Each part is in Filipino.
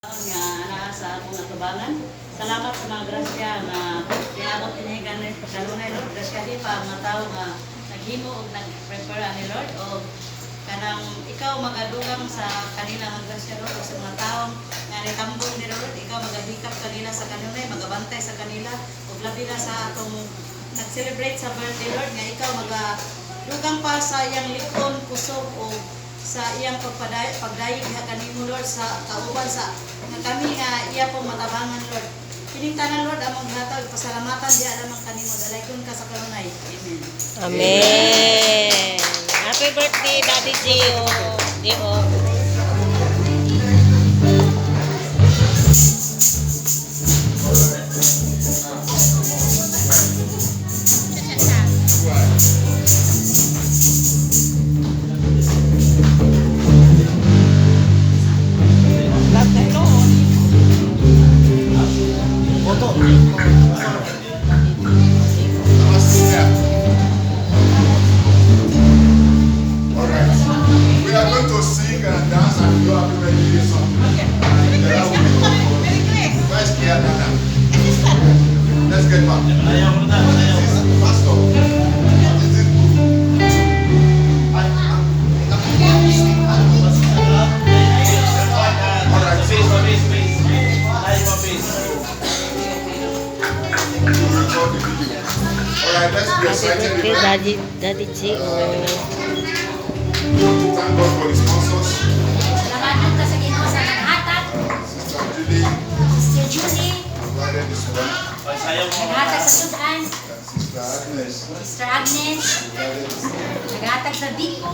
Nga naa sa akong atubangan. Salamat sa mga grasya nga tiabot tinigan ni pagkalunay Lord. Grasya di pa mga tao nga naghimo og nag-prepare ani Lord o kanang ikaw magadugang sa kanila nga grasya Lord o sa mga tao nga nitambong ni Lord, ikaw magahikap kanila sa kanunay, magabantay sa kanila ug labi na sa atong nag-celebrate sa birthday Lord nga ikaw magadugang pa sa iyang likon, kusog o sa iyang pagdayeg nga kanimo Lord sa kauban sa nga kami nga iya pong matabangan Lord. Kining tanan Lord among gihatag pasalamatan diha lamang kanimo dalaygon ka sa kanunay. Amen. Amen. Happy birthday Daddy Gio. Gio. Let's get back. Pastor, what is it? Alright, alright, let's be excited. Happy birthday Daddy Gio. Thank God for the sponsors. Salamat ka sa Ginoo sa naghatag. Sister Julie Sister Julie, provided this one. naghatag sa sudan. And Sister Agnes Sister Agnes, provided this one. naghatag sa Biko.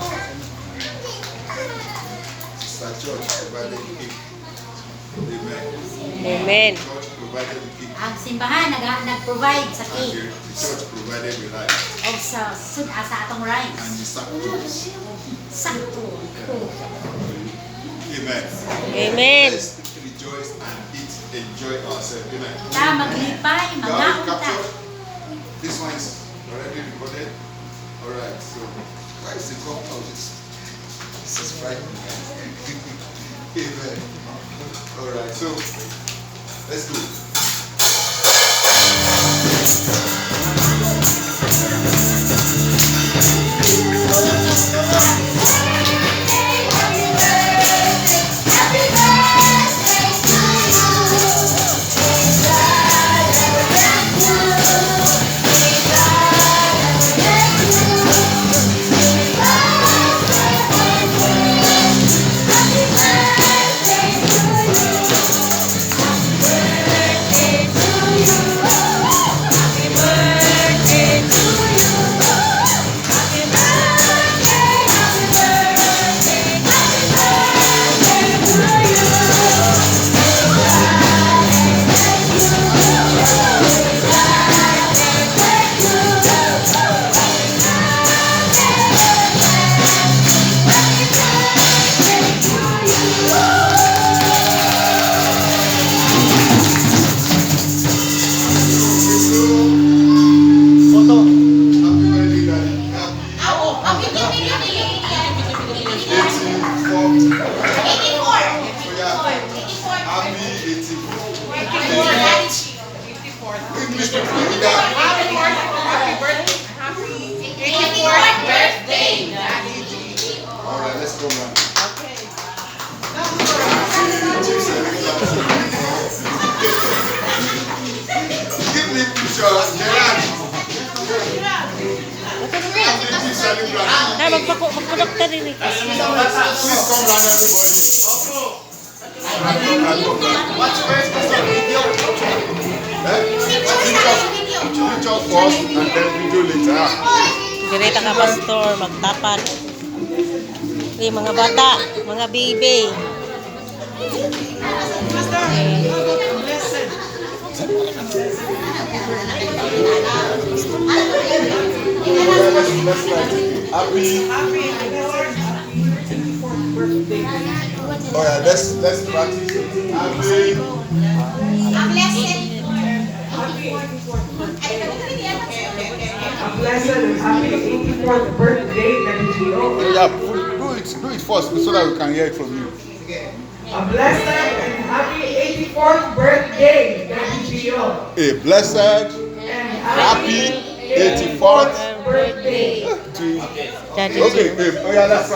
Sister George provided the cake. Amen. Amen. Church provided the cake. Ang simbahan nag-provide sa And cake the church provided the rice. o sa sudan sa atong rice. And the sacrifice. Sakto. Amen. Amen. Let's rejoice and eat, enjoy ourselves. Amen. Ta maglipay, Now, mangaon ta. capture. This one is already recorded. Alright, so where is the cup of this? This is right. Amen. Alright, so let's go. Happy birthday, Daddy. Happy 84th. So yeah, happy 84th. English people, yeah. Alright, let's go, man. Give me picture, Gerard. Na magpakudokta din eh. Please come round, everybody. Watch first, video. Picture first and then video later. Direta ka pastor, magtapat. Eh, mga bata, mga baby. Let's happy. Oh yeah, let's practice. Happy. Blessed and happy 84th birthday, Daddy Gio. Yeah, do it first so that we can hear it from you. A blessed and happy 84th birthday, Daddy Gio. A blessed, And happy 84th birthday. to. Daddy Okay, Gio. oh yeah, that's right.